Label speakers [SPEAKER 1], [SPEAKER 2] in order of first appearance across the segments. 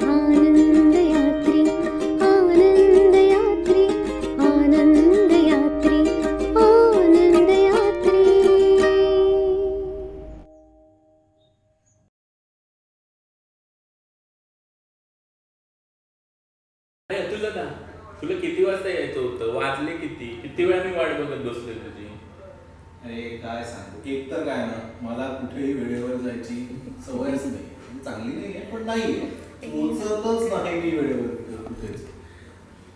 [SPEAKER 1] आनंदयात्री आनंदयात्री आनंदयात्री आनंदयात्री.
[SPEAKER 2] तुला किती वाजता यायचं होतं? वाजले किती? किती वेळा मी वाट बघत बसलोय तुझी.
[SPEAKER 3] अरे काय सांगू, एक तर काय ना, मला कुठेही वेळेवर जायची सवयच नाही. चांगली नाहीये पण नाहीये, पोचतच नाही मी वेळेवर कुठेच.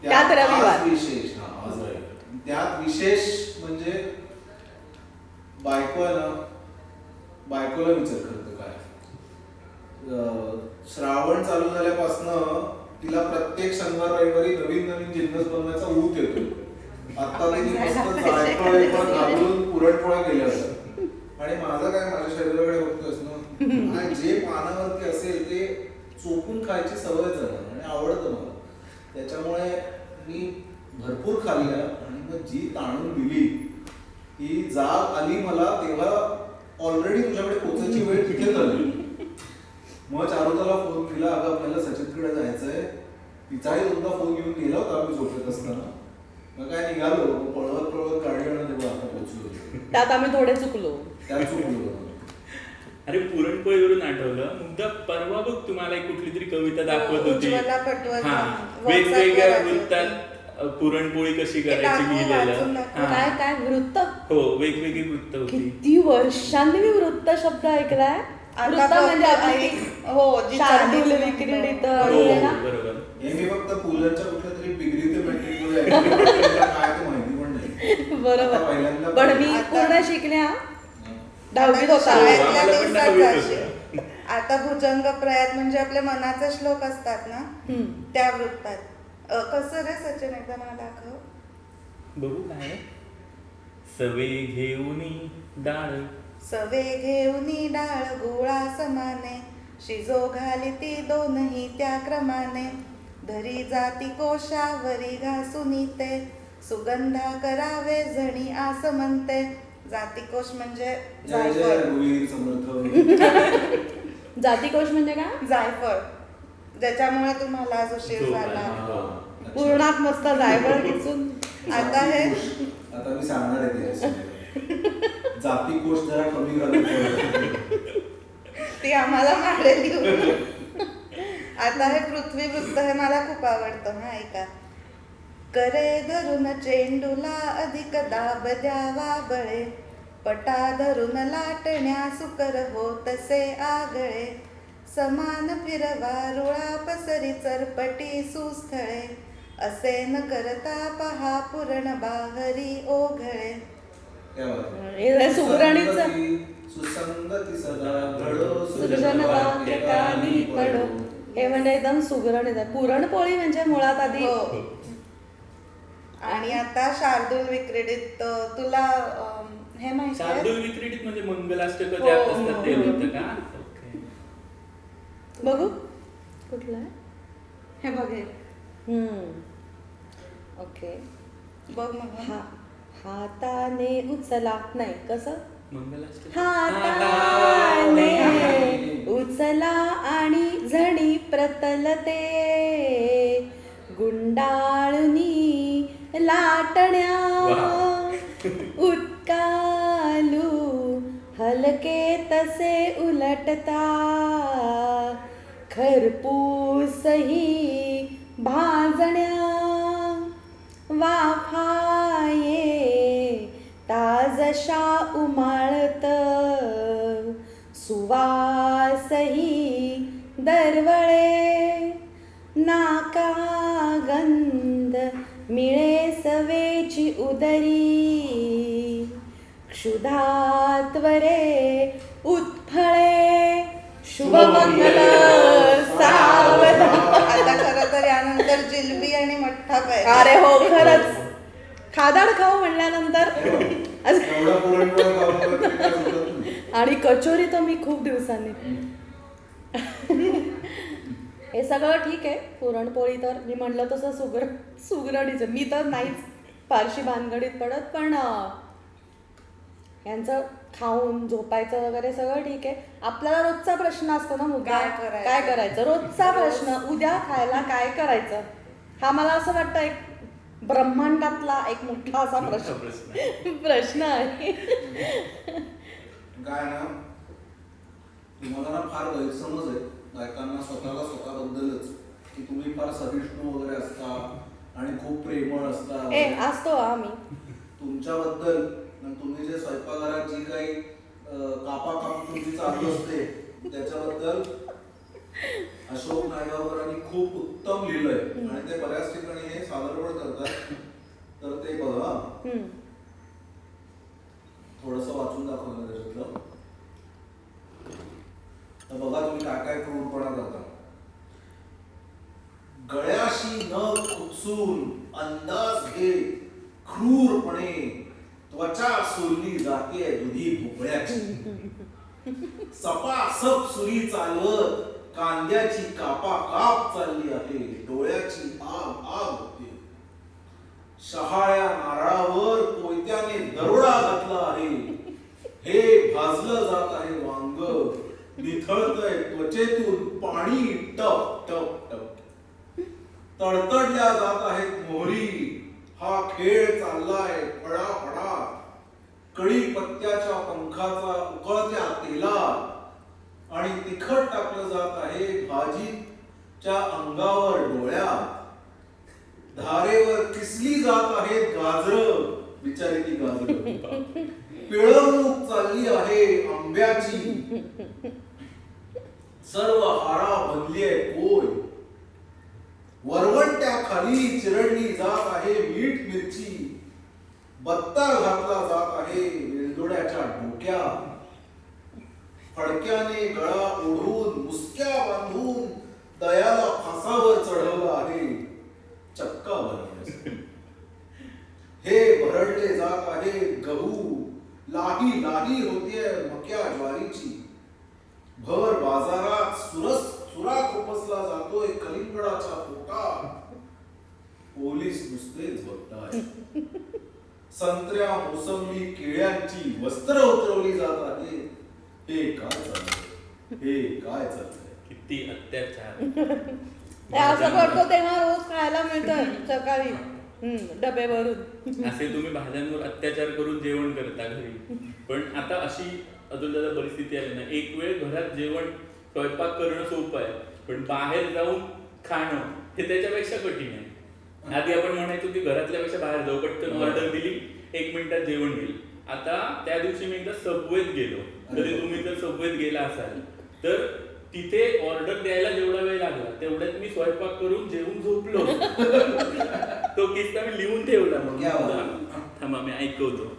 [SPEAKER 4] त्यात रविवार.
[SPEAKER 3] आज विशेष, आज रविवार. त्यात विशेष म्हणजे बायको आहे ना, बायकोला विचार करतो काय. श्रावण चालू झाल्यापासनं तिला प्रत्येक शनिवार रविवारी नवीन नवीन जिन्नस बनवायचा ऊत येतो. आता तिने मस्त जायफळ घालून पुरणपोळ्या केल्या होत्या. आणि माझं काय, माझ्या शरीराकडे बघतोस ना, जे पानावरती असेल ते चोपून खायची सवयच आहे आणि आवडतं मला. त्याच्यामुळे मी भरपूर खाल्ल्या आणि मग जी ताणून दिली ही जाग आली मला तेव्हा ऑलरेडी तुझ्याकडे पोचायची वेळ तिथे झाली. मग चारुताला फोन केला, अगं आपल्याला सचिनकडे जायचंय. तिचाही दोनदा फोन घेऊन गेला होता आम्ही झोपत असताना. मग काय निघालो, पळवत पळवत गाडी आणून तेव्हा आता पोहोचलो.
[SPEAKER 4] त्यात आम्ही थोडे चुकलो.
[SPEAKER 3] त्यात चुकलो.
[SPEAKER 2] अरे पुरणपोळीवरून आठवलं, मुद्दा परवा बघ तुम्हाला एक कुठली तरी कविता दाखवत होती. वेगवेगळ्या वृत्तात पुरणपोळी कशी करायची लिहिलेलं.
[SPEAKER 4] काय काय वृत्त,
[SPEAKER 2] हो वेगवेगळी वृत्त होती.
[SPEAKER 4] किती वर्षांनी मी वृत्त शब्द ऐकलाय. वृत्त म्हणजे आपली शार्दूल विक्रीडित
[SPEAKER 2] हो
[SPEAKER 4] आहे ना.
[SPEAKER 2] बरोबर.
[SPEAKER 3] हे मी फक्त पुलंच्या कुठल्या तरी डिग्री ते मेट्रिकमध्ये ऐकलं. काय ते माहिती पण नाही.
[SPEAKER 4] बरोबर.
[SPEAKER 3] पहिल्यांदा
[SPEAKER 4] पण मी पूर्ण शिकल्या 10वीत होता.
[SPEAKER 5] शाळेतल्या दिवसात असे. आता भुजंग प्रयात म्हणजे आपल्या मनाचे श्लोक असतात ना, त्या वृत्तात. कसं रे सचिन, एकदा मला दाखव.
[SPEAKER 2] बघू काय. सवे घेऊनी डाळ,
[SPEAKER 5] सवे घेऊनी डाळ गोळा समाने, शिजो घाली ती दोनही त्या क्रमाने, धरी जाती कोशावरी घासूनी ते, सुगंधा करावे जणी आस म्हणते. जातिकोश म्हणजे जायफळ.
[SPEAKER 4] जातिकोश म्हणजे काय?
[SPEAKER 5] जायफळ, ज्याच्यामुळे तुम्हाला आज उशीर झाला.
[SPEAKER 4] पूर्णात मस्त जायफळ खेचून.
[SPEAKER 5] आता हे
[SPEAKER 3] आता मी सांगणार आहे ते. जाती कोश जरा कमी घालून
[SPEAKER 5] ती आम्हाला मारेल. आता हे पृथ्वी वृत्त हे मला खूप आवडतं ना, ऐका. करे धरून चेंडूला अधिक दाब द्यावा बळे, पटा धरून लाटण्या सुकर होतसे आगळे, समान फिरवा रुळा पसरी चरपटी सुस्थळे, असे न करता पहा पुरण बाहरी ओघळे.
[SPEAKER 4] सुगरणीच
[SPEAKER 3] सुसंगती सदा घडो
[SPEAKER 4] सुजन वाक्य कानी पडो. हे म्हणजे एकदम सुगरणीच आहे. पुरणपोळी म्हणजे मुळात आधी.
[SPEAKER 5] आणि आता शार्दूल विक्रीडित तुला हे माहिती आहे?
[SPEAKER 2] शार्दूल विक्रीडित म्हणजे मंगलाष्टक त्यात असतात ते होतं का?
[SPEAKER 4] बघू कुठलं आहे
[SPEAKER 5] हे बघे.
[SPEAKER 4] ओके
[SPEAKER 5] बघ मग.
[SPEAKER 4] हाताने उचला, नाही कसं,
[SPEAKER 2] मंगलाष्टक.
[SPEAKER 4] हाताने उचला आणि झणी प्रतलते, गुंडाळणी लाटण्या उत्कालू हलके तसे उलटता, खरपूसही भाजण्या वाफाये ताजशा उमाळत, सुवासही दरवळे नाका गंध मिळे सवेची उदरी, क्षुधात्वरे उत्फळे शुभमंगल सावधान.
[SPEAKER 5] आता खरं तर यानंतर जिलबी आणि मठ्ठा पाहिजे.
[SPEAKER 4] अरे हो खरंच, खादाड खाऊ म्हणल्यानंतर आणि कचोरी तर मी खूप दिवसांनी. हे सगळं ठीक आहे. पुरणपोळी तर मी म्हणलं तसं सुगरणीचं. मी तर नाहीच फारशी भानगडीत पडत, पण यांचं खाऊन झोपायचं वगैरे सगळं ठीक आहे. आपल्याला रोजचा प्रश्न असतो ना मुद्दा,
[SPEAKER 5] काय करायचं?
[SPEAKER 4] काय करायचं रोजचा प्रश्न, उद्या खायला काय करायचं. हा मला असं वाटतं एक ब्रह्मांडातला एक मोठा असा प्रश्न आहे.
[SPEAKER 3] काय ना तुम्हाला ना फार गैरसमज आहे बायकांना स्वतःबद्दलच की तुम्ही फार सहिष्णू वगैरे असता आणि खूप प्रेमळ असता
[SPEAKER 4] ए
[SPEAKER 3] वगैरे.
[SPEAKER 4] असतो आम्ही.
[SPEAKER 3] तुमच्याबद्दल आणि तुम्ही जे स्वयंपाकघरात जी काही कापाकाप तुमची चालू असते त्याच्याबद्दल अशोक नायगावकरांनी खूप उत्तम लिहिलंय आणि ते बऱ्याच ठिकाणी हे सादर पण करतात. तर ते बघा थोडस वाचून दाखवलं त्याच्यातलं. तर बघा तुम्ही काय काय क्रूरपणा करता. गळ्याशी नख खुपसून अंदाज घेत क्रूरपणे त्वचा सोलली जाते दुधी भोपळ्याची. सपासप सुरी चालवत कांद्याची कापाकाप चालली आहे. डोळ्याची आग आग होते. शहाळ्या नारळावर कोयत्याने दरोडा घातला आहे. हे भाजलं जात आहे वांग. निथळतय त्वचेतून पाणी टप टप टप. तडतडल्या जात आहेत मोहरी. हा खेळ चाललाय फडाफडा. कढीपत्त्याच्या पंखाचा उकळत्या तेलात आणि तिखट टाकलं जात आहे भाजीच्या अंगावर डोळ्यात. धारेवर किसली जात आहेत गाजर. बिचारी ती गाजर. पिळवणूक चालली आहे आंब्याची. सर्व हारा बनली आहे कोय. वरवंट्या खाली चिरडली जात आहे मीठ मिरची. बत्ता घातला जात आहे वेलदोड्याच्या डोक्यात. फडक्याने गळा ओढून मुसक्या बांधून दयाला फासावर चढवलं आहे चक्का बनवण्यासाठी. हे भरडले जात आहे गहू. लाही लाही होतीये मक्या ज्वारीची. भर बाजारात सुरा खोपसला जातोय कलिंगडाचा फोटा. पोलीस नुसतेच बघताय. संत्र्या मोसंबी केळ्यांची वस्त्र उतरवली जात आहे. हे काय चाललंय. हे काय चाललंय.
[SPEAKER 2] किती अत्याचार.
[SPEAKER 4] ते असं करतो तेव्हा रोज खायला मिळतं सकाळी डबे भरून.
[SPEAKER 2] असे तुम्ही भाज्यांवर अत्याचार करून जेवण करता घरी. पण आता अशी अजून परिस्थिती आली ना, एक वेळ घरात जेवण स्वयंपाक करणं सोपं आहे पण बाहेर जाऊन खाणं हे त्याच्यापेक्षा कठीण आहे. आधी आपण म्हणायचो की घरातल्यापेक्षा बाहेर जाऊ, पटकन ऑर्डर दिली 1 मिनिटात जेवण येईल. आता त्या दिवशी मी एकदा सबवेत गेलो. तरी तुम्ही जर सबवेत गेला असाल तर तिथे ऑर्डर द्यायला जेवढा वेळ लागला तेवढ्यात मी स्वयंपाक करून जेवून झोपलो. तो किस्सा मी लिहून ठेवला. मग थांबा मी ऐकवतो.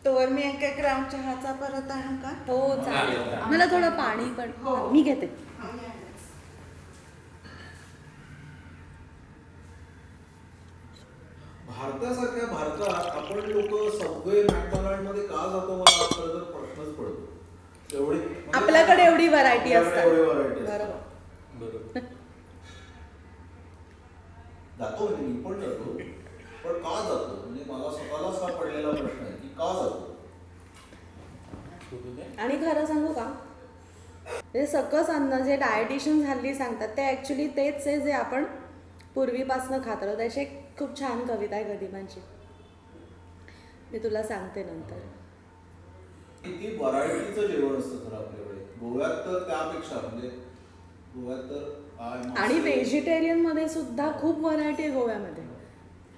[SPEAKER 5] तोवर मी एक राऊंड चहाचा परत आणू का?
[SPEAKER 4] हो चालेल. मला थोडं पाणी पण मी घेते.
[SPEAKER 3] भारतासारख्या भारतात आपण लोक सबवे मॅकडॉनल्ड मध्ये का जातो मला हा खरं तर प्रश्नच पडतो. एवढी म्हणजे
[SPEAKER 4] आपल्याकडे एवढी व्हरायटी असतात.
[SPEAKER 3] एवढी variety असतात.
[SPEAKER 4] बरोबर.
[SPEAKER 3] जातो म्हणजे मी पण जातो पण का जातो म्हणजे मला स्वतःलाच हा पडलेला प्रश्न आहे की का जातो.
[SPEAKER 4] आणि खरं सांगू का, हे सकस अन्न जे डायटिशियन्स हल्ली सांगतात ते ऍक्च्युली तेच आहे जे आपण पूर्वीपासून खात आलो. त्याची एक खूप छान कविता आहे गदिमांची, मी तुला सांगते नंतर.
[SPEAKER 3] किती व्हरायटीचं जेवण असतं खरं आपल्याकडे. गोव्यात तर त्यापेक्षा म्हणजे गोव्यात तर
[SPEAKER 4] आणि व्हेजिटेरियन मध्ये सुद्धा खूप व्हरायटी आहे गोव्यामध्ये.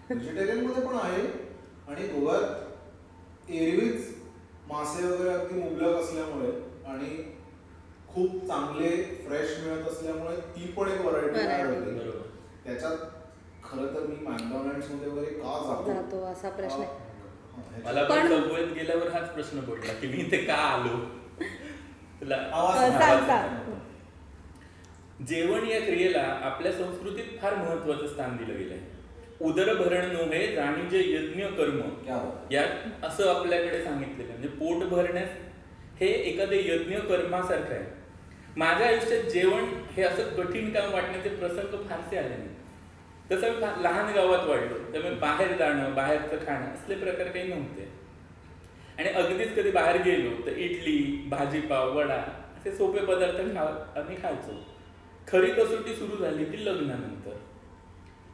[SPEAKER 3] व्हेजिटेरियन मध्ये पण आहे आणि गोव्यात एरवीच मासे वगैरे अगदी मुबलक असल्यामुळे आणि खूप चांगले फ्रेश मिळत असल्यामुळे ती पण एक व्हरायटी ऍड होते. त्याच्यात खरं तर मी मॅकडॉनल्ड्स मध्ये वगैरे का
[SPEAKER 4] जातो असा प्रश्न आहे.
[SPEAKER 2] मला पण सबवेत गेल्यावर हाच प्रश्न पडला की मी इथे का आलो. तुला
[SPEAKER 4] सांग.
[SPEAKER 2] जेवण या क्रियेला आपल्या संस्कृतीत फार महत्वाचं स्थान दिलं गेलंय. उदरभरण नोहे जाणीजे यज्ञ कर्म यात असं आपल्याकडे सांगितलेलं. म्हणजे पोट भरण्यास हे एखादे यज्ञ कर्मासारखं आहे. माझ्या आयुष्यात जेवण हे असं कठीण काम वाटण्याचे प्रसंग फारसे आले नाही. तसं मी लहान गावात वाढलो, त्यामुळे बाहेर जाणं, बाहेरचं खाणं असले प्रकार काही नव्हते. आणि अगदीच कधी बाहेर गेलो तर इडली, भाजीपाव, वडा असे सोपे पदार्थ आम्ही खायचो. खरी कसोटी सुरू झाली ती लग्नानंतर.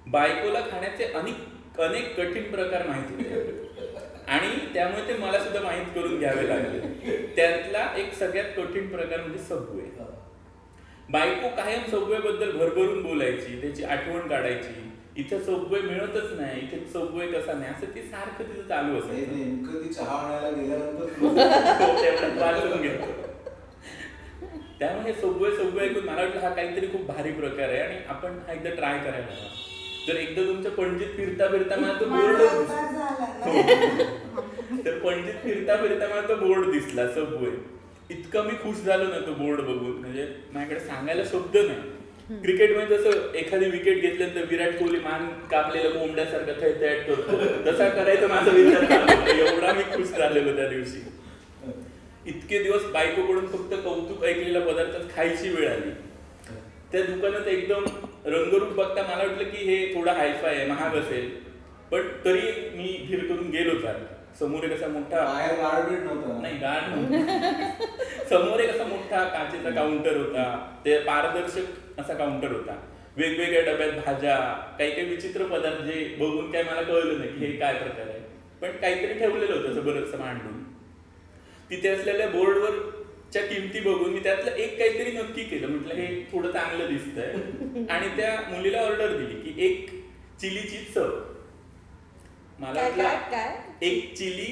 [SPEAKER 2] बायकोला खाण्याचे अनेक कठीण प्रकार माहिती होते आणि त्यामुळे ते मला सुद्धा माहीत करून घ्यावे लागले. त्यातला एक सगळ्यात कठीण प्रकार म्हणजे सबवे. बायको कायम सबवे बद्दल भरभरून बोलायची, त्याची आठवण काढायची. इथे सबवे मिळतच नाही, इथे सबवे कसा नाही, असं ती सारखं तिथं चालू असायचं.
[SPEAKER 3] नेमकं ती चहा आणायला गेल्यानंतर
[SPEAKER 2] तेवढ्यात वाचून घेतो. त्यामुळे सबवे ऐकून मला वाटलं हा काहीतरी खूप भारी प्रकार आहे आणि आपण हा एकदा ट्राय करायला हवा. जर एकदा तुमच्या पणजीत फिरता मला तो बोर्ड तर पणजीत फिरता मला तो बोर्ड दिसला सबवे. इतकं मी खुश झालो ना तो बोर्ड बघून, म्हणजे माझ्याकडे सांगायला शब्द नाही. क्रिकेटमध्ये जसं एखादी विकेट घेतल्यानंतर विराट कोहली मान कापलेलं कोंबड्यासारखं थैथयाट करतो, तसा करायचा माझा विचार चालू होता. एवढा मी खुश झालेलो त्या दिवशी. इतके दिवस बायकोकडून फक्त कौतुक ऐकलेला पदार्थ खायची वेळ आली. त्या दुकानात एकदम रंगरूप बघता मला वाटलं की हे थोडं हायफाय आहे, महाग असेल, पण तरी मी धीर करून गेलो. समोर एक असा मोठा नाही गार्ड नव्हता, समोर एक असा मोठा काचेचा काउंटर होता. ते पारदर्शक असा काउंटर होता. वेगवेगळ्या डब्यात भाज्या, काही विचित्र पदार्थ जे बघून काय मला कळलं नाही की हे काय प्रकार आहे, पण काहीतरी ठेवलेलं होतं असं बरंचसं मांडून. तिथे असलेल्या बोर्डवरच्या किमती बघून मी त्यातलं एक काहीतरी नक्की केलं. म्हटलं हे थोडं चांगलं दिसतंय आणि त्या मुलीला ऑर्डर दिली की एक चिली चीज सर्व. मला एक चिली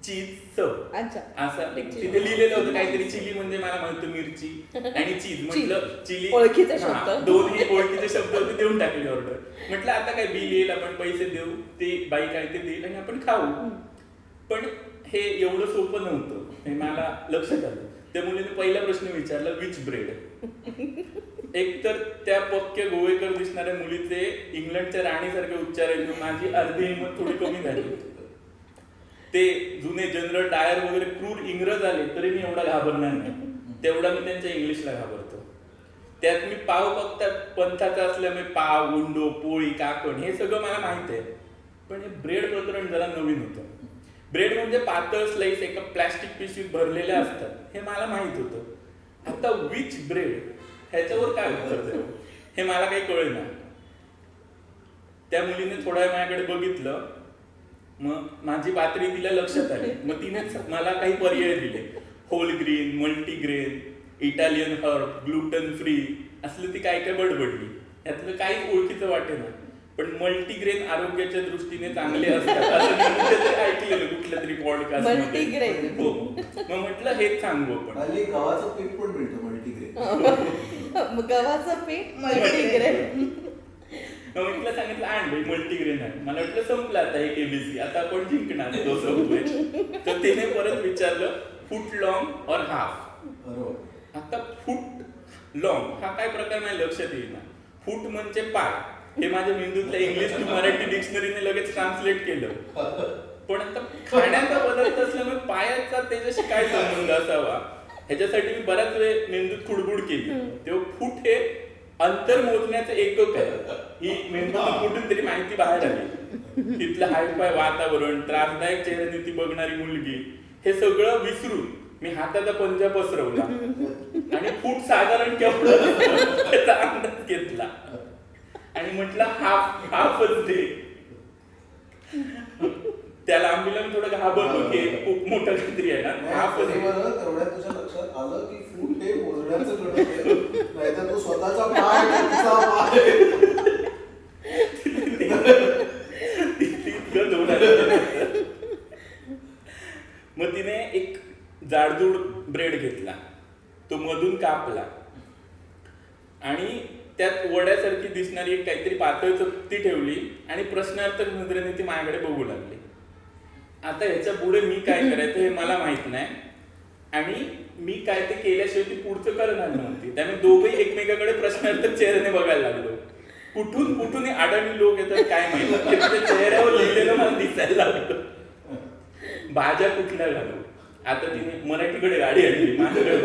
[SPEAKER 2] चीज सर्व असं तिथे लिहिलेलं होतं. काहीतरी चिली म्हणजे मला माहिती मिरची आणि चीज, म्हटलं चिली
[SPEAKER 4] ओळखीचे शब्द,
[SPEAKER 2] दोन्ही ओळखीचे शब्द होते. देऊन टाकली ऑर्डर. म्हटलं आता काय बिल येईल, आपण पैसे देऊ, ती बाई काय ते देईल आणि आपण खाऊ. पण हे एवढं सोपं नव्हतं हे मला लक्षात आलं. त्या मुलीने पहिला प्रश्न विचारला, विच ब्रेड. एक तर त्या पक्के गोवेकर दिसणाऱ्या मुलीचे इंग्लंडच्या राणीसारखे उच्चार ऐकून माझी अर्धी हिंमत थोडी कमी झाली. ते जुने जनरल डायर वगैरे क्रूर इंग्रज आले तरी मी एवढा घाबरणार नाही, तेवढा मी त्यांच्या इंग्लिशला घाबरतो. त्यात मी पाव फक्त पंथाचा असल्यामुळे पाव, गुंडो, पोळी, काकण हे सगळं मला माहित आहे. पण हे ब्रेड प्रकरण जरा नवीन होतं. ब्रेड म्हणजे पातळ स्लाइस एका प्लॅस्टिक पिशवीत भरलेल्या असतात हे मला माहित होतं. आता विच ब्रेड ह्याच्यावर काय उत्तर द्यावं हे मला काही कळेना. त्या मुलीने थोडा वेळ माझ्याकडे बघितलं, मग माझी पातळी तिला लक्षात आली. मग तिने मला काही पर्याय दिले. Whole green, multigrain, Italian herb, gluten free असलं ती काय बडबडली. यातलं काहीच ओळखीचं वाटेना. पण मल्टीग्रेन आरोग्याच्या दृष्टीने चांगले असतात असं मी ऐकलेलं कुठल्या तरी पॉडकास्ट मध्ये. हो, मग म्हटलं हेच सांगू आपण.
[SPEAKER 3] गव्हाचं पीठ पण मिळतं मल्टीग्रेन.
[SPEAKER 5] गव्हाचं पीठ मल्टीग्रेन.
[SPEAKER 2] म्हटलं सांगितलं आण भाई मल्टीग्रेन आहे. मला वाटलं संपलं आता हे केबीसी, आता आपण जिंकणार तो सबवे. तर तिने परत विचारलं फूट लॉंग और हाफ. आता फूट लॉंग हा काय प्रकार माझ्या लक्षात येईल ना. फूट म्हणजे पाय, हे माझ्या मेंदूतल्या इंग्लिश टू मराठी डिक्शनरीने लगेच ट्रान्सलेट केलं. पण आता खाण्याचा पदार्थ असल्यामुळे पायाचा त्याच्याशी काय संबंध असावा ह्याच्यासाठी मी बऱ्याच वेळ मेंदूत खुडबुड केली. तेव्हा फूट हे अंतर मोजण्याचं एकक आहे. ही मेंदूतून कुठून तरी माहिती बाहेर आली. तिथलं हायफाय वातावरण, त्रासदायक चेहऱ्याने ती बघणारी मुलगी हे सगळं विसरून मी हाताचा पंजा पसरवला आणि फूट साधारण केवढं त्याचा अंदाज घेतला आणि म्हटलं हाफच दे. त्याला आंबीला मी थोडं घाबरलो की खूप मोठं काहीतरी आहे ना. हाफच
[SPEAKER 3] तेवढ्यात तुझ्या लक्षात आलं की फूट हे मोजण्याचं घटक आहे, नाहीतर तो स्वतःचा पाय
[SPEAKER 2] मग तिने एक जाडजूड ब्रेड घेतला, तो मधून कापला आणि त्यात वड्यासारखी दिसणारी एक काहीतरी पातळ चपटी ठेवली आणि प्रश्नार्थक नजरेने ती माझ्याकडे बघू लागली. आता ह्याच्या पुढे मी काय करायचं हे मला माहित नाही आणि मी काय ते केल्याशिवाय ती पुढचं करणार नव्हती. त्यामुळे दोघंही एकमेकाकडे प्रश्नार्थक चेहऱ्याने बघायला लागलो. कुठून अडाणी लोक येतात काय माहिती, चेहऱ्यावर लिहिलेलं मला दिसायला लागलं. भाज्या कुठल्या घालू. आता तिने मराठीकडे गाडी आणली, माझ्याकडे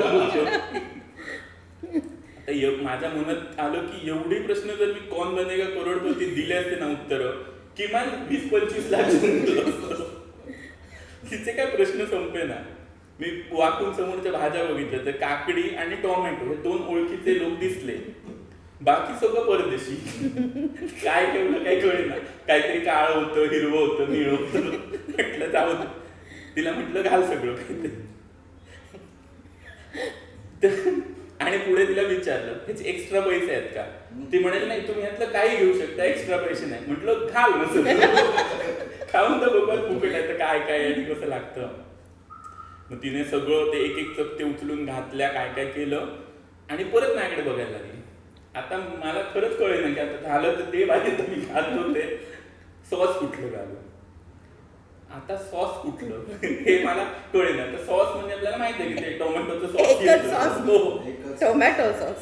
[SPEAKER 2] तर माझ्या मनात आलं की एवढे प्रश्न जर मी कौन बनेगा करोडपती दिले असते ना उत्तर, किमान 20-25 लाख जिंकलो असतो. तिचे काय प्रश्न संपे ना. मी वाकून समोरच्या भाज्या बघितल्या तर काकडी आणि टोमॅटो हे 2 ओळखीचे लोक दिसले, बाकी सगळं परदेशी. काय केवढं काही कळेना. काहीतरी काळं होतं, हिरवं होतं, निळं होतं. म्हटलं जाऊ दे. तिला म्हटलं घाल सगळं काहीतरी. आणि पुढे तिला विचारलं ह्याचे एक्स्ट्रा पैसे आहेत का. ती म्हणाली नाही तुम्ही ह्यातलं काही घेऊ शकता, एक्स्ट्रा पैसे नाही. म्हटलं घाल ना सगळं. खाऊन तर बघा फुकट आहे तर काय काय आणि कसं लागतं. मग तिने सगळं ते एक चपटे उचलून घातल्या, काय काय केलं आणि परत माझ्याकडे बघायला लागली. आता मला खरंच कळेना की आता झालं तर ते भाजी तुम्ही घालत होते, सॉस कुठलं घालू, आता सॉस कुठलं हे मला कळेना. तर सॉस म्हणजे आपल्याला माहिती आहे की ते टोमॅटोचं सॉस,
[SPEAKER 4] टोमॅटो सॉस.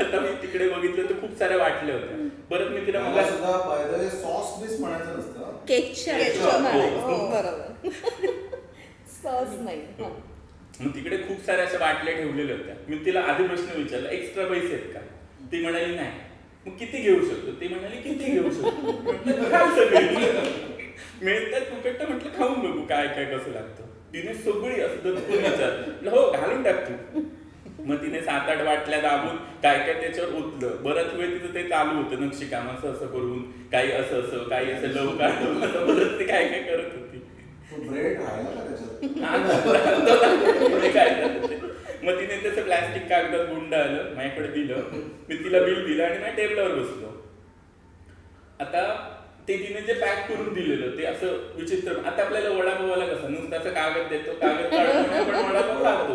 [SPEAKER 2] आता मी तिकडे बघितलं तर खूप साऱ्या वाटल्या होत्या. परत मी तिला
[SPEAKER 3] मला सुद्धा by the way sauce dish म्हणायचं नसतं,
[SPEAKER 4] केचप.
[SPEAKER 2] हो.
[SPEAKER 4] बरोबर, सॉस नाही.
[SPEAKER 2] मग तिकडे खूप साऱ्या अशा बाटल्या ठेवलेल्या होत्या. मी तिला आधी प्रश्न विचारला एक्स्ट्रा पैसे आहेत का. ती म्हणाली नाही. मग किती घेऊ शकतो. ती म्हणाली किती घेऊ शकतो. मिळतात फुकट तर म्हटलं खाऊन बघू काय काय कसं लागतं. तिने सगळी असं दचकून विचारलं, हो घालून टाक तू. मग तिने 7-8 बाटल्या दाबून काय काय त्याच्यावर ओतलं. बराच वेळ तिचं ते चालू होतं नक्षीकाम, असं असं करून काही असं असं काही असं लव काढून असं बरंच ते काय काय करत होती.
[SPEAKER 3] ब्रेड राहिला का त्याच्यात.
[SPEAKER 2] मग तिने तसं प्लॅस्टिक कागदात गुंड आलं, माझ्याकडे दिलं. मी तिला बिल दिलं आणि माझ्या टेबलावर बसलो. आता ते तिने जे पॅक करून दिलेलं ते असं विचित्र. आता आपल्याला वडापावाला कसं नुसतं असं कागद देतो, कागद काढून आपण वडापाव खातो.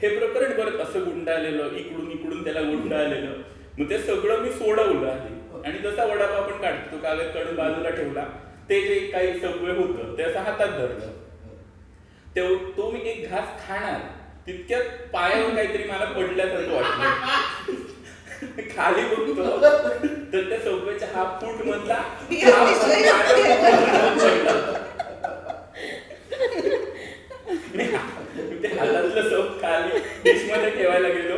[SPEAKER 2] हे प्रकरण परत असं गुंड आलेलं, इकडून त्याला गुंड आलेलं. मग ते सगळं मी सोडवलं आधी आणि जसा वडापाव आपण काढतो तो कागद काढून बाजूला ठेवला. ते जे काही सबवे होतं ते असं हातात धरलं. तो मी एक घास खाणार तितक्यात पायावर काहीतरी मला पडल्यासारखं वाटलं. खाली बघतो तर त्या सबवेच्या हाफ फूट मधला ते हातातलं सब खाली डिश मध्ये ठेवायला गेलो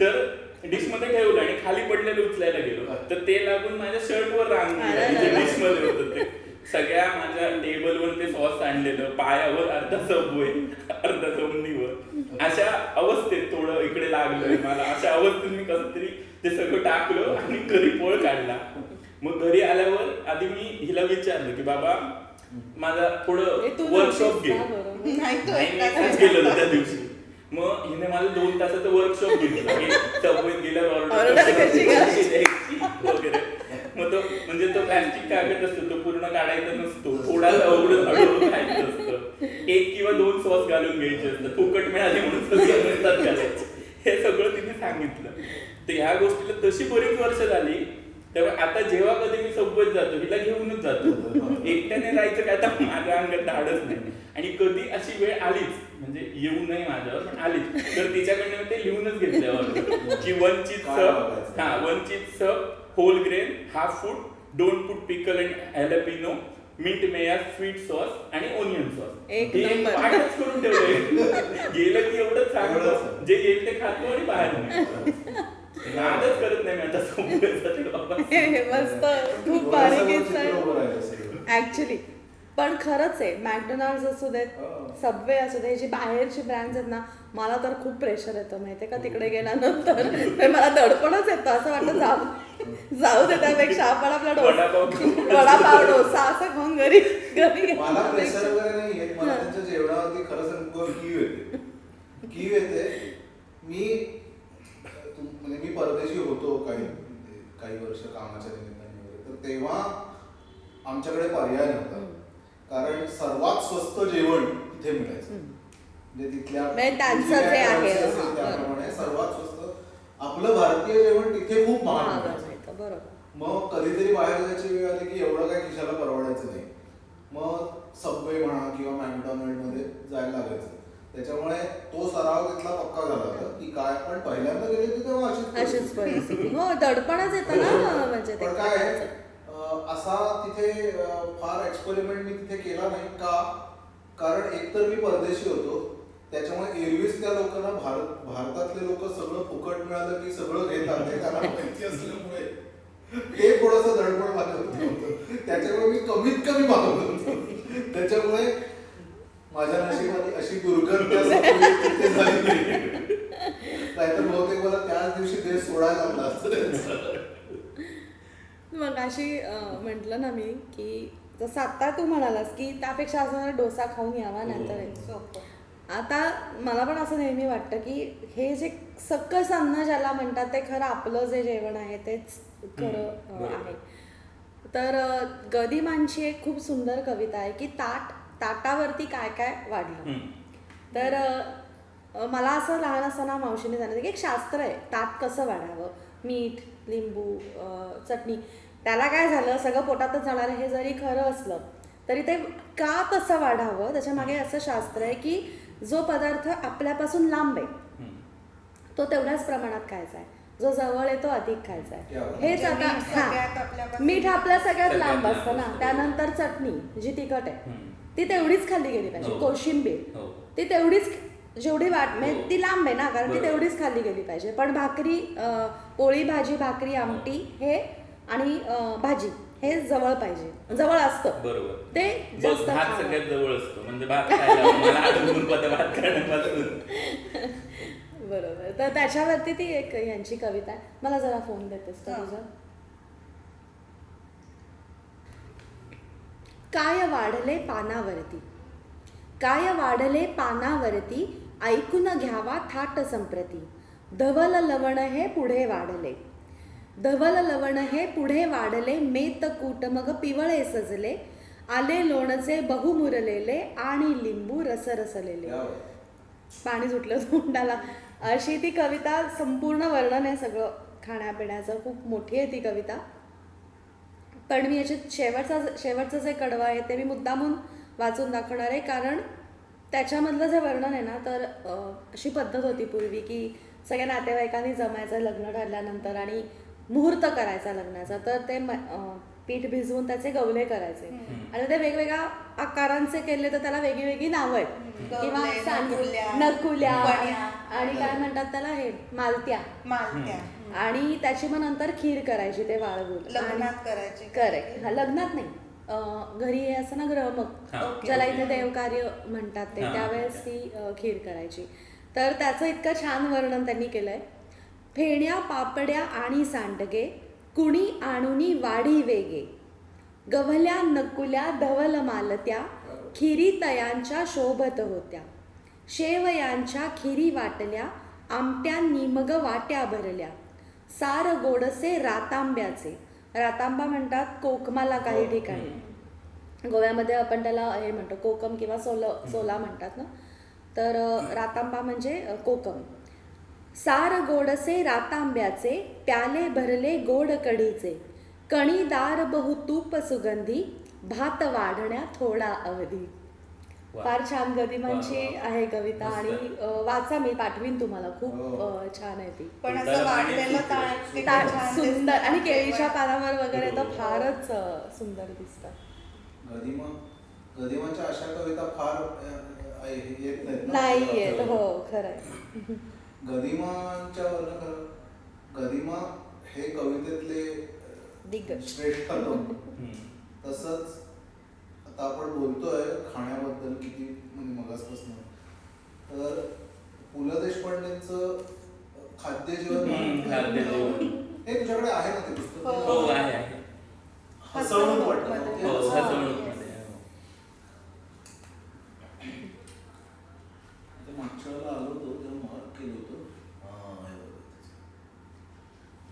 [SPEAKER 2] तर डिश मध्ये ठेवलं आणि खाली पडलेलं उचलायला गेलो तर ते लागून माझ्या शर्टवर रांगली. डिश मध्ये होतं ते सगळ्या माझ्या टेबलवर ते सॉस आणलेलं, पायावर अर्धा सबवे, अर्धा जमिनीवर. अशा अवस्थेत थोडं इकडे लागलंय मला. अशा अवस्थेत मी कसं तरी ते सगळं टाकलं आणि घरी पळ काढला. मग घरी आल्यावर आधी मी हिला विचारलं की बाबा माझा थोडं वर्कशॉप घे. नाही गेलेलो त्या दिवशी. मग हिने मला 2 तासाचं वर्कशॉप घेतलं. सबवेत गेल्यावर ऑर्डर वगैरे. मग तो म्हणजे तो प्लॅस्टिक कागद असतो तो पूर्ण काढायचा नसतो, थोडासा हळूहळू खायचं असतं. 1 किंवा 2 सॉस घालून घ्यायचे असतात. फुकट मिळाले म्हणून सगळं घालायचं. हे सगळं तिने सांगितलं. तर ह्या गोष्टीला तशी बरीच वर्ष झाली. त्यामुळे आता जेव्हा कधी मी सबवेत जातो हिला घेऊनच जातो. एकट्याने जायचं काय तर माझ्या अंगात धाडच नाही. आणि कधी अशी वेळ आलीच म्हणजे येऊ नये माझ्यावर पण आलीच तर तिच्याकडनं ते लिहूनच घेतल्यावर की 1 cheese sub whole grain, half food, don't put pickle and jalapeno, mint mayos, sweet sauce आणि ओनियन सॉस. हे पाठच करून ठेवलंय. गेलं की एवढंच सांगतो जे येईल ते खातो आणि बाहेर नाही. नादच करत नाही मी आता समोर.
[SPEAKER 4] मस्त खूप बारीक ऍक्च्युली. पण खरंच आहे मॅकडोनाल्ड्स असू देत, सबवे असू दे, जे बाहेरचे ब्रँड्स आहेत ना मला तर खूप प्रेशर येतं माहितीये का. तिकडे गेल्यानंतर मला दडपणच येतं. असं वाटतं जाऊ दे त्यापेक्षा आपण आपला वडापाव डोसा असं खाऊन घरी
[SPEAKER 3] मला प्रेशर वगैरे नाही येत. मला त्यांच्या जेवणावरती खरं सांगतो कीव येते. म्हणजे मी परदेशी होतो काही वर्ष कामाच्या निमित्ताने वगैरे. तर तेव्हा आमच्याकडे पर्याय नव्हता कारण सर्वात स्वस्त जेवण तिथे मिळायचं. म्हणजे तिथल्या त्याप्रमाणे सर्वात स्वस्त आपलं भारतीय जेवण तिथे खूप महाग मिळायचं.
[SPEAKER 4] बरोबर.
[SPEAKER 3] मग कधीतरी बाहेर जायची वेळ आली की एवढं काय खिशाला परवडायचं नाही. मग सबवे म्हणा किंवा मॅकडॉनल्ड मध्ये जायला लागायचं. त्याच्यामुळे तो सराव तिथला पक्का झाला होता की काय पण पहिल्यांदा गेले की तेव्हा
[SPEAKER 4] अशीच परिस्थिती. हो दडपणच येतं ना. म्हणजे
[SPEAKER 3] पण काय असा तिथे फार एक्सपेरिमेंट मी तिथे केला नाही का कारण एकतर मी परदेशी होतो त्याच्यामुळे एरवीच त्या लोकांना भारतातले लोक सगळं फुकट मिळालं की सगळं घेतात हे त्यांना माहिती असल्यामुळे ते थोडंसं धडपड मागत होतं. त्याच्यामुळे मी कमीत कमी मागत होतो. त्याच्यामुळे माझ्या नशिबाने अशी दुर्गंध तिथे झाली नाहीतर बहुतेक मला त्याच दिवशी देश सोडायला लागला असतं.
[SPEAKER 4] मग अशी म्हटलं ना मी की जसं आत्ता तू म्हणालास की त्यापेक्षा असं डोसा खाऊन यावा नंतर
[SPEAKER 5] सोपं.
[SPEAKER 4] आता मला पण असं नेहमी वाटतं की हे जे सकस अन्न ज्याला म्हणतात ते खरं आपलं जे जेवण आहे तेच खरं आहे. तर गदिमांची एक खूप सुंदर कविता आहे की ताटावरती काय काय वाढलं. तर मला असं लहान असताना मावशीने सांगितलं की एक शास्त्र आहे ताट कसं वाढावं, मीठ, लिंबू, चटणी. त्याला काय झालं सगळं पोटातच जाणार हे जरी खरं असलं तरी ते का तसं वाढावं त्याच्या मागे असं शास्त्र आहे की जो पदार्थ आपल्यापासून लांब आहे तो तेवढ्याच प्रमाणात खायचा आहे, जो जवळ आहे तो अधिक खायचा आहे. हेच आता मीठ आपल्या सगळ्यात लांब असतं ना. त्यानंतर चटणी जी तिखट आहे ती तेवढीच खाल्ली गेली पाहिजे. कोशिंबीर ती तेवढीच जेवढी म्हणजे ती लांब आहे ना कारण ती तेवढीच खाल्ली गेली पाहिजे. पण भाकरी, पोळी भाजी, भाकरी, आमटी हे आणि भाजी हे जवळ पाहिजे, जवळ असतं.
[SPEAKER 2] बरोबर.
[SPEAKER 4] ते जास्त
[SPEAKER 2] भात सगळ्यात जवळ असतो म्हणजे भात खायला मला आठवून भात करण्यापासून.
[SPEAKER 4] बरोबर. तर त्याच्यावरती ती एक यांची कविता आहे. मला जरा फोन देतेस का तुझा? काय वाढले पानावरती, काय वाढले पानावरती, ऐकून घ्यावा थाट संप्रती. धवल लवण हे पुढे वाढले, धवल लवण हे पुढे वाढले, मेतकूट मग पिवळे सजले, आले लोणचे बहुमुरलेले आणि लिंबू रसरसलेले. पाणी सुटलं तोंडाला. अशी ती कविता संपूर्ण वर्णन आहे सगळं खाण्यापिण्याचं. खूप मोठी आहे ती कविता. पण मी याच्यात शेवटचं जे कडवं आहे ते मी मुद्दामून वाचून दाखवणार आहे कारण त्याच्यामधलं जे वर्णन आहे ना तर अशी पद्धत होती पूर्वी की सगळ्या नातेवाईकांनी जमायचं लग्न ठरल्यानंतर आणि मुहूर्त करायचा लग्नाचा. तर ते पीठ भिजवून त्याचे गवले करायचे आणि ते वेगवेगळ्या आकारांचे केले तर त्याला वेगळी वेगळी नावं आहेत किंवा नकुल्या आणि काय म्हणतात त्याला हे मालत्या. आणि त्याची मग नंतर खीर करायची ते वाळवून
[SPEAKER 5] लग्नात करायची.
[SPEAKER 4] करेक्ट. लग्नात नाही, घरी हे असं ना ग्रहमक ज्याला इथे देवकार्य म्हणतात ते त्यावेळेस ती खीर करायची. तर त्याचं इतकं छान वर्णन त्यांनी केलंय. फेण्या पापड्या आणि सांडगे, कुणी आणुनी वाढी वेगे, गव्हल्या नकुल्या धवल मालत्या, खिरी तयांच्या शोभत होत्या, शेवयांच्या खिरी वाटल्या, आमट्यांनी मग वाट्या भरल्या, सार गोडसे रातांब्याचे. रातांबा म्हणतात कोकमाला काही ठिकाणी, गोव्यामध्ये आपण त्याला हे म्हणतो कोकम किंवा सोला म्हणतात ना. तर रातांबा म्हणजे कोकम. सार गोडसे रातांब्याचे, प्याले भरले गोड कढीचे, कणीदार बहु तूप सुगंधी, भात वाढण्या थोडा अवधी. फार छान गदिमांची आहे कविता आणि वाचा, मी पाठवीन तुम्हाला. खूप छान आहे ती.
[SPEAKER 5] पण असं वाढलेलं ताट
[SPEAKER 4] सुंदर आणि केळीच्या पानावर वगैरे तर फारच सुंदर दिसतं.
[SPEAKER 3] गदिमाच्या अशा कविता फार येत
[SPEAKER 4] नाही येत. हो खरंय.
[SPEAKER 3] गदिमांच्या गदिमा हे कवितेतले
[SPEAKER 4] दिग्गज
[SPEAKER 3] श्रेष्ठ लोक. तसंच आता आपण बोलतोय खाण्याबद्दल किती म्हणजे मगासपासून, तर पु ल देशपांडेंचं खाद्य जेवण हे तुझ्याकडे आहे ना ते पुस्तक?
[SPEAKER 2] हो आहे.
[SPEAKER 3] हसवणूक वाटतं. मागच्या वेळेला आलो होतो तेव्हा मार्क केलं होतं.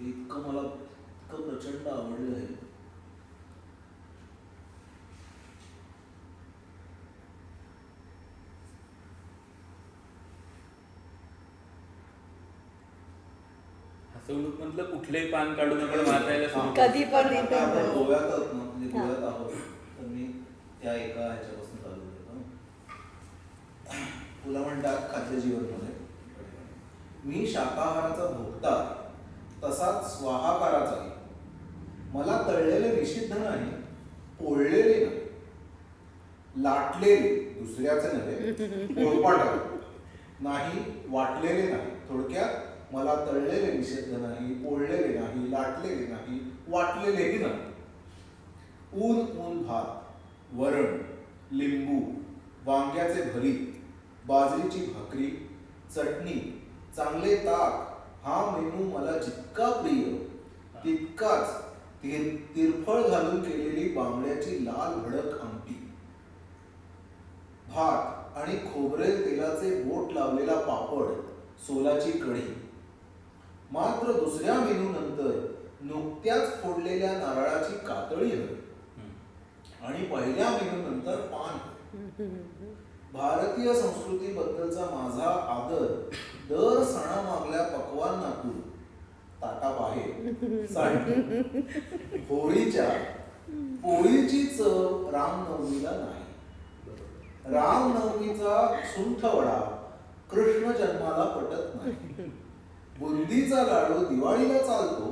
[SPEAKER 3] इतकं मला इतकं प्रचंड आवडलं आहे.
[SPEAKER 2] हसवणूक मधलं कुठलंही पान काढून आपण वाचायला सुरू
[SPEAKER 4] कधी पण
[SPEAKER 3] आपण गोव्यात आहोत ना, म्हणजे गोव्यात आहोत तर मी त्या एका ह्याच्यापासून चालू करतो. तुला म्हणतात खाद्य जीवनमध्ये, मी शाकाहाराचा भोक्ता तसाच स्वाहाकाराचाही. मला तळलेले निषिद्ध नाही, पोळलेले नाही, लाटलेले दुसऱ्याचे नव्हे, पोळपाट नाही वाटलेले नाही. थोडक्यात मला तळलेले निषिद्ध नाही, पोळलेले नाही, लाटलेले नाही, वाटलेलेही नाही. ऊन ऊन भात, वरण, लिंबू, वांग्याचे भरीत, बाजरीची भाकरी, चटणी, चांगले ताक हा मेनू मला जितका प्रिय तितकाच तिरफळ घालून केलेली बांगड्याची लाल भडक आमटी, भात आणि खोबरेल तेलाचे बोट लावलेला पापड, सोलाची कढी. मात्र दुसऱ्या मेनू नंतर नुकत्याच फोडलेल्या नारळाची कातळी हवी आणि पहिल्या मेनू नंतर पान. भारतीय संस्कृतीबद्दलचा माझा आदर दर सणामागल्या पक्वान्नातून ताटाबाहेर सांडतो. होळीच्या पोळीची चव रामनवमीला नाही. रामनवमीचा सुंठ वडा कृष्ण जन्माला पटत नाही. बुंदीचा लाडू दिवाळीला चालतो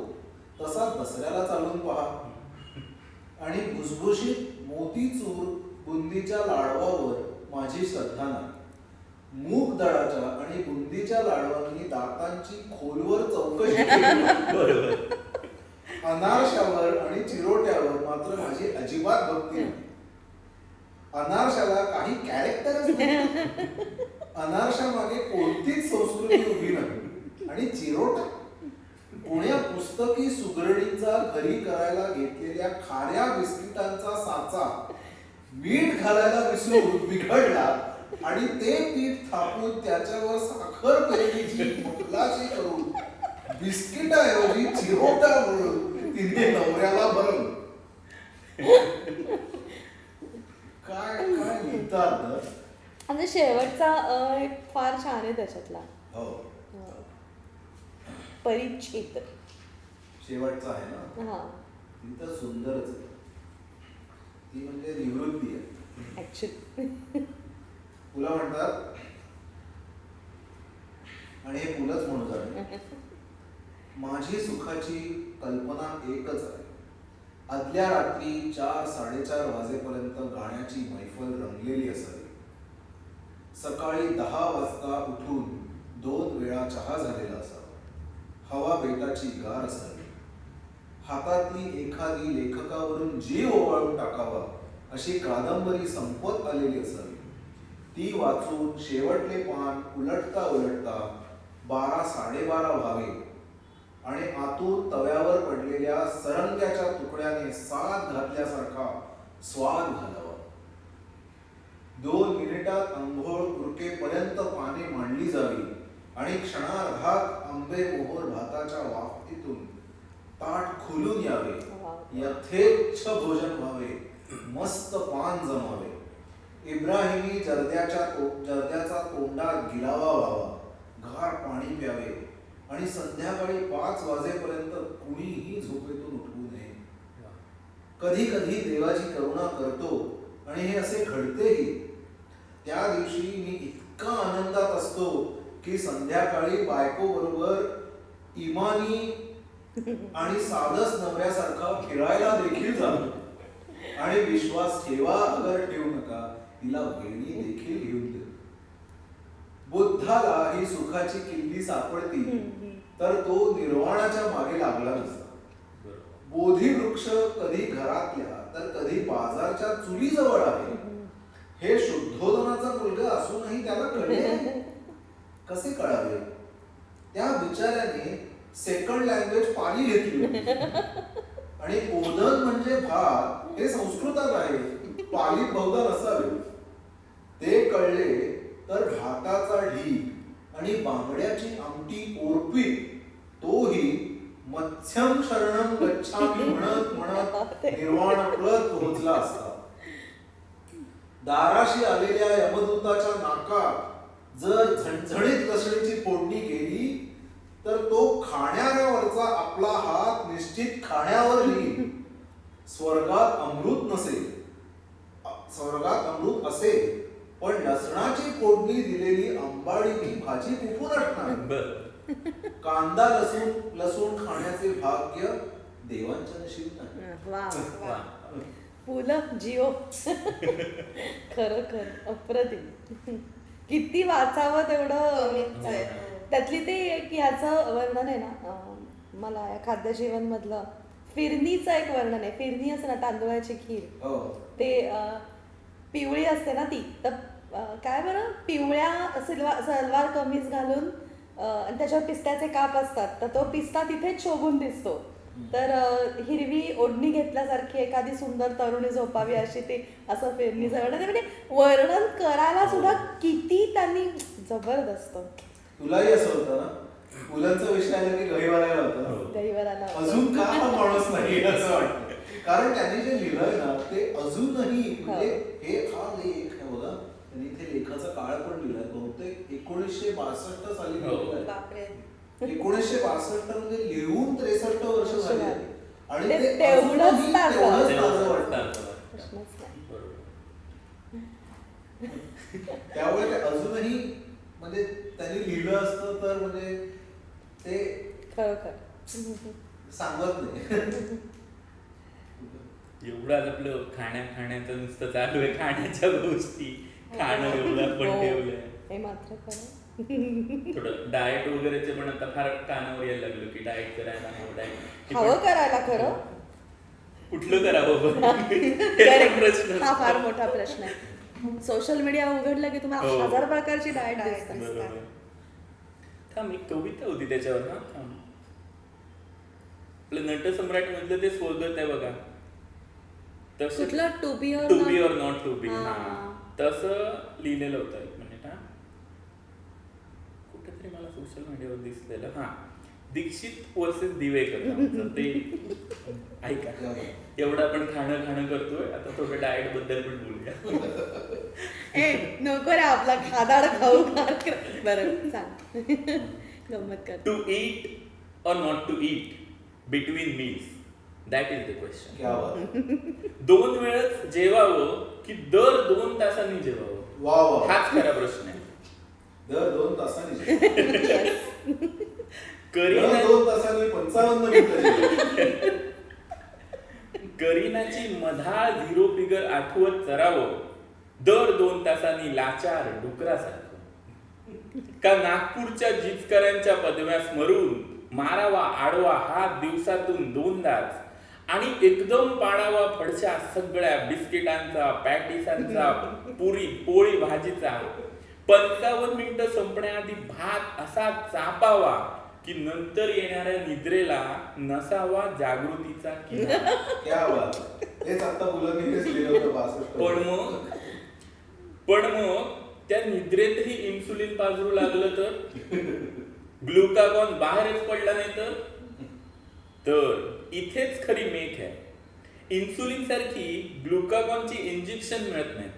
[SPEAKER 3] तसा दसऱ्याला चालून पहा. आणि भुसभुशीत मोतीचूर बुंदीच्या लाडवावर माझी श्रद्धा नाही. मूग दळाच्या आणि बुंदीच्या लाडवांनी दातांची खोलवर चौकशी केली. अनारशावर आणि चिरोट्यावर मात्र माझी अजिबात भक्ती नाही. अनारशाला काही कॅरेक्टरच नाही. अनारशा मागे कोणतीच संस्कृती उभी नाही. आणि चिरोटा कोण्या पुस्तकी सुगरणीचा घरी करायला घेतलेल्या खाऱ्या बिस्किटांचा साचा मीठ घालायला विसरून बिघडला आणि ते पीठ थापून त्याच्यावर साखर पेरणीची मुखलाशी करून बिस्किटाऐवजी चिरोटा म्हणून तिने नवऱ्याला भरवलं. काय काय लिहितात ना.
[SPEAKER 4] म्हणजे शेवटचा एक फार छान आहे त्याच्यातला.
[SPEAKER 3] हो
[SPEAKER 4] परिचित.
[SPEAKER 3] शेवटचा आहे ना.
[SPEAKER 4] हा
[SPEAKER 3] ती तर सुंदरच आहे. ती म्हणजे निवृत्ती आहे
[SPEAKER 4] ऍक्च्युली.
[SPEAKER 3] तुला म्हणतात आणि हे मुलंच म्हणू जाणे. माझी सुखाची कल्पना एकच आहे. आदल्या रात्री 4-4:30 वाजेपर्यंत गाण्याची मैफल रंगलेली असावी. सकाळी 10 वाजता उठून 2 वेळा चहा झालेला असावा. हवा बेताची गार असावी. हातातली एखादी लेखकावरून जीव ओवाळून टाकावा अशी कादंबरी संपत आलेली असावी. ती वाचून शेवटले पान उलटता उलटता 12-12:30 व्हावे आणि आतून तव्यावर पडलेल्या सरंग्याच्या तुकड्याने साथ घातल्यासारखा स्वाद घालावा. 2 मिनिटात अंघोळ उरकेपर्यंत पाने मांडली जावी आणि क्षणार्धात आंबे मोहोर भाताच्या वाफेतून ताट खुलून यावे. यथेच्छ भोजन व्हावे. मस्त पान जमावे. इब्राहिमी जर्द्याचा तोंडात गिलावा व्हावा. गार पाणी प्यावे आणि संध्याकाळी 5 वाजेपर्यंत कुणीही झोपेतून उठवू नये. कधी कधी देवाची करुणा करतो आणि हे असे घडतेही. त्या दिवशी मी इतका आनंदात असतो की संध्याकाळी बायको बरोबर इमानी आणि साधस नवऱ्यासारखा फिरायला देखील जातो. आणि विश्वास ठेवा अगर ठेवू नका, तिला वेणी देखील घेऊन देतो. बुद्धाला ही सुखाची किल्ली सापडती तर तो निर्वाणाच्या मागे लागला नसता. बोधी वृक्ष कधी घरातल्या तर कधी बाजारच्या चुलीजवळ आहे हे शुद्धोदनाचा मुलगा असूनही त्याला कळले नाही. कसे कळावे? त्या बिचाऱ्याने सेकंड लँग्वेज पाली घेतली आणि ओदन म्हणजे भात हे संस्कृतात आहे, पालीत बहुधा नसावे. ते कळले तर भाताचा ढीग आणि बांगड्याची आमटी ओरपीत तोही मत्स्यम शरणम गच्छामी म्हणत म्हणत निर्वाणप्रत पोहोचला असता. दाराशी आलेल्या यमदूताच्या नाकात जर झणझणीत लसणीची फोडणी केली तर तो खाण्यावरचा आपला हात निश्चित खाण्यावर येईल. स्वर्गात अमृत नसेल, स्वर्गात अमृत असेल पण लसणाची फोडणी दिलेली अंबाडीची भाजी कुठून असणार? कांदा लसूण खाण्याचे भाग्य देवांच्या नशीब नाही.
[SPEAKER 4] वा पु ल जिओ. खरं खरं अप्रतिम. किती वाचावं तेवढं
[SPEAKER 5] कमीच आहे.
[SPEAKER 4] त्यातली ते एक ह्याचं वर्णन आहे ना मला या खाद्यजीवन मधलं फिरणीचं एक वर्णन आहे. फिरणी असते ना तांदूळाची खीर,
[SPEAKER 3] हो.
[SPEAKER 4] ते पिवळी असते ना ती, तर काय बरं पिवळ्या सलवार कमीज घालून आणि त्याच्यावर पिस्त्याचे काप असतात, तर तो पिस्ता तिथेच शोभून दिसतो. तर हिरवी ओढणी घेतल्यासारखी एखादी सुंदर तरुणी झोपावी अशी ते असं फिरणीचं वर्णन आहे. म्हणजे वर्णन करायला सुद्धा किती त्यांनी जबरदस्त.
[SPEAKER 3] तुलाही असं होतं ना, मुलांचा विषय आला की गहिवरायला होतं ना,
[SPEAKER 4] दहीवराला
[SPEAKER 3] अजून का हा माणूस नाही असं वाटतं. कारण त्यांनी जे लिहिलंय ना ते अजूनही म्हणजे हे हा लेख आहे बघा, त्यांनी इथे लेखाचा काळ पण लिहिलाय, बहुतेक 1962 साली लिहिलेला आहे.
[SPEAKER 5] बापरे.
[SPEAKER 3] 1962 मध्ये लिहून 63 वर्ष झाली आहेत. आणि
[SPEAKER 4] ते
[SPEAKER 3] ते
[SPEAKER 4] तेवढंच
[SPEAKER 3] अजूनही
[SPEAKER 4] ताजं.
[SPEAKER 3] तेवढंच ताजं वाटतं.
[SPEAKER 4] प्रश्नच नाही.
[SPEAKER 3] त्यामुळे ते अजूनही म्हणजे त्यांनी लिहिलं असतं तर म्हणजे ते
[SPEAKER 4] खरोखर
[SPEAKER 3] सांगत नाही.
[SPEAKER 2] एवढं आज आपलं खाण्याचं नुसतं चालू आहे, खाण्याच्या गोष्टी, खाणं एवढं पण
[SPEAKER 4] हो.
[SPEAKER 2] ठेवलंय.
[SPEAKER 4] हे मात्र खरं.
[SPEAKER 2] थोडं डाएट वगैरेचे पण आता फार कानावर यायला लागलं की डाएट करायला हवं, डाएट
[SPEAKER 4] हवं करायला खरं.
[SPEAKER 2] कुठलं करावं बरं? हे
[SPEAKER 4] Correct.
[SPEAKER 2] प्रश्न
[SPEAKER 4] हा फार मोठा प्रश्न आहे. सोशल मीडिया उघडलं की तुम्हाला
[SPEAKER 2] हो.
[SPEAKER 4] 1000 प्रकारची डाएट
[SPEAKER 5] Diet
[SPEAKER 4] दिसते.
[SPEAKER 2] बरोबर. थांब, एक कविता होती त्याच्यावर ना, थांब. आपलं नटसम्राट मधलं ते स्वगत आहे बघा, तसं
[SPEAKER 4] कुठलं टू बी
[SPEAKER 2] टू बी और नॉट टू बी,
[SPEAKER 4] हा.
[SPEAKER 2] तसं लिहिलेलं होतं. एक मिनिट, हा कुठेतरी मला सोशल मीडियावर दिसलेलं, हा दीक्षित वर्सेस दिवेकर नावाचं ते. ऐका, एवढं आपण खाणं करतोय, आता थोडं डाएट बद्दल पण बोलूया.
[SPEAKER 4] ए नको रे आपला खादाड खाऊ खार. बरं सांग. गंमत कर.
[SPEAKER 2] To eat or not to eat between meals, that is the question.
[SPEAKER 3] क्या बात.
[SPEAKER 2] 2 वेळच जेवावं की दर 2 तासांनी जेवावं,
[SPEAKER 3] वा वा.
[SPEAKER 2] हाच खरा प्रश्न आहे.
[SPEAKER 3] दर 2 तासांनी
[SPEAKER 2] करीना,
[SPEAKER 3] दर 2 तासांनी 55 मिनिटं.
[SPEAKER 2] करीनाची मधाळ झिरो फिगर आठवत चरावं दर 2 तासांनी लाचार डुकरासारखं, का नागपूरच्या जिचकऱ्यांच्या पदव्या स्मरून मारावा आडवा हात दिवसातून 2दाच, आणि एकदम पाडावा फडशा सगळ्या बिस्किटांचा, पॅटिसांचा, पुरी पोळी भाजीचा. 55 मिनिटं संपण्याआधी भात असा चापावा की नंतर येणाऱ्या निद्रेला नसावा जागृतीचा किनारा.
[SPEAKER 3] क्या बात. हेच आता मुलांनी हेच लिहिलं होतं 62.
[SPEAKER 2] पण मग त्या निद्रेतही इन्सुलिन पाजरू लागलं तर, ग्लुकागॉन बाहेरच पडला नाही तर इथेच खरी मेख आहे. इन्सुलिन सारखी ग्लुकागॉनची इंजेक्शन मिळत नाही,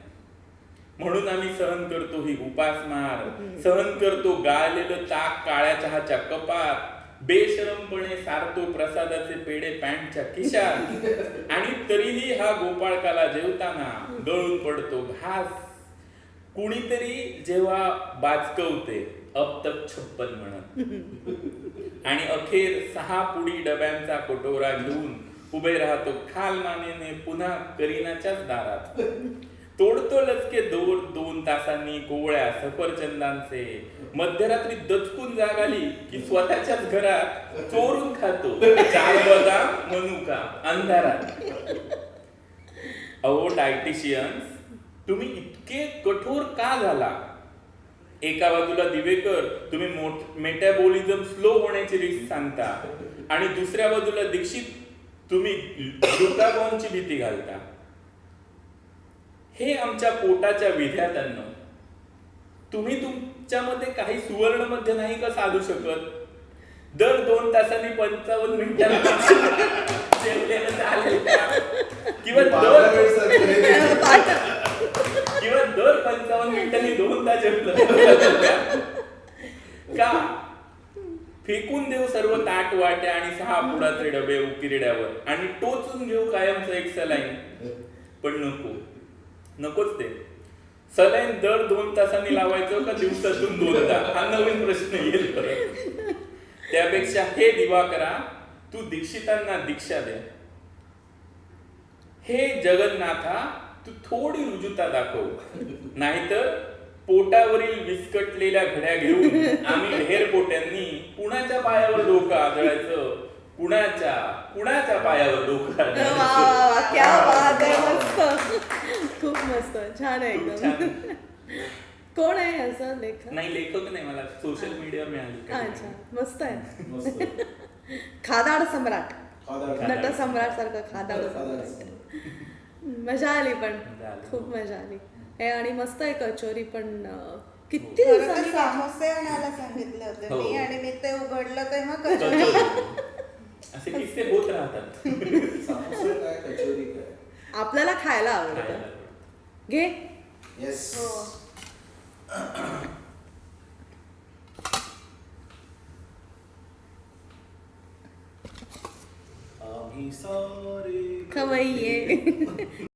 [SPEAKER 2] म्हणून आम्ही सहन करतो ही उपासमार, सहन करतो गाळलेलं ताक काळ्या चहाच्या कपात, बेशरमपणे सारतो प्रसादाचे पेढे पॅन्टच्या खिशात, आणि तरीही हा गोपाळकाला जेवताना गळून पडतो घास. कुणीतरी जेव्हा बाचकवते अब तक 56 म्हणत, आणि अखेर 6 पुडी डब्यांचा कटोरा घेऊन उभे राहतो खालमानेने पुन्हा करीनाच्याच दारात. तोडतो लचके 2 तासांनी कोवळ्या सफरचंदांचे, मध्यरात्री दचकून जाग आली की स्वतःच्याच घरात चोरून खातो 4 बदाम मनुका अंधारात. अहो डायटिशियन्स, तुम्ही इतके कठोर का झाला? एका बाजूला दिवेकर तुम्ही मेटाबॉलिझम स्लो होण्याची रिस्क सांगता, आणि दुसऱ्या बाजूला दीक्षित तुम्ही ग्लुकागॉनची भीती घालता. हे आमच्या पोटाच्या विद्यार्थ्यांना, तुम्ही तुमच्यामध्ये काही सुवर्ण मध्य नाही का साधू शकत? दर 2 तासांनी 55 मिनिटांनी जेवलेलं चालेल का? किंवा दर 55 मिनिटांनी 2दा जेवलं का? फेकून देऊ सर्व ताट वाट्या आणि 6 पुडाचे डबे उकिरड्यावर, आणि टोचून घेऊ कायमचं एक सलाईन. पण नकोच ते. सलाईन दर 2 तासांनी लावायचं का दिवसातून 2दा, हा नवीन प्रश्न येईल परत. त्यापेक्षा हे दिवाकरा, तू दीक्षितांना दीक्षा दे. हे जगन्नाथा, तू थोडी रुजुता दाखव, नाहीतर पोटावरील विस्कटलेल्या घड्या घेऊन आम्ही ढेर पोट्यांनी कुणाच्या पायावर डोकं आदळायचं, कुणाच्या पायावर डोकं
[SPEAKER 4] वा
[SPEAKER 2] आदळायचं.
[SPEAKER 4] वा वा, क्या बात आहे, मस्त, खूप मस्त, छान आहे
[SPEAKER 2] खूप
[SPEAKER 4] एकदम.
[SPEAKER 2] छान.
[SPEAKER 4] कोण आहे असं लेखक?
[SPEAKER 2] नाही लेखक नाही, मला सोशल मीडियावर मिळाली.
[SPEAKER 4] अच्छा, मस्त आहे.
[SPEAKER 3] मस्त.
[SPEAKER 4] खादाड सम्राट,
[SPEAKER 3] खादाड.
[SPEAKER 4] नट सम्राट सारखं खादाड
[SPEAKER 3] खादाड.
[SPEAKER 4] सम्राट. मजा आली पण,
[SPEAKER 2] मजा आली.
[SPEAKER 4] खूप मजा आली हे. आणि मस्त आहे कचोरी पण. किती
[SPEAKER 5] खरं तर
[SPEAKER 4] दिवसांनी
[SPEAKER 5] समोसे आणायला सांगितले होते
[SPEAKER 2] हो.
[SPEAKER 5] मी, आणि मी ते उघडलं तेव्हा कचोरी.
[SPEAKER 2] असे किस्से होत राहतात.
[SPEAKER 3] समोसा काय कचोरी काय.
[SPEAKER 4] आपल्याला खायला आवडतं.
[SPEAKER 2] खायला.
[SPEAKER 4] घे.
[SPEAKER 3] येस.
[SPEAKER 5] हो.
[SPEAKER 3] आम्ही सारे
[SPEAKER 4] खवय्ये.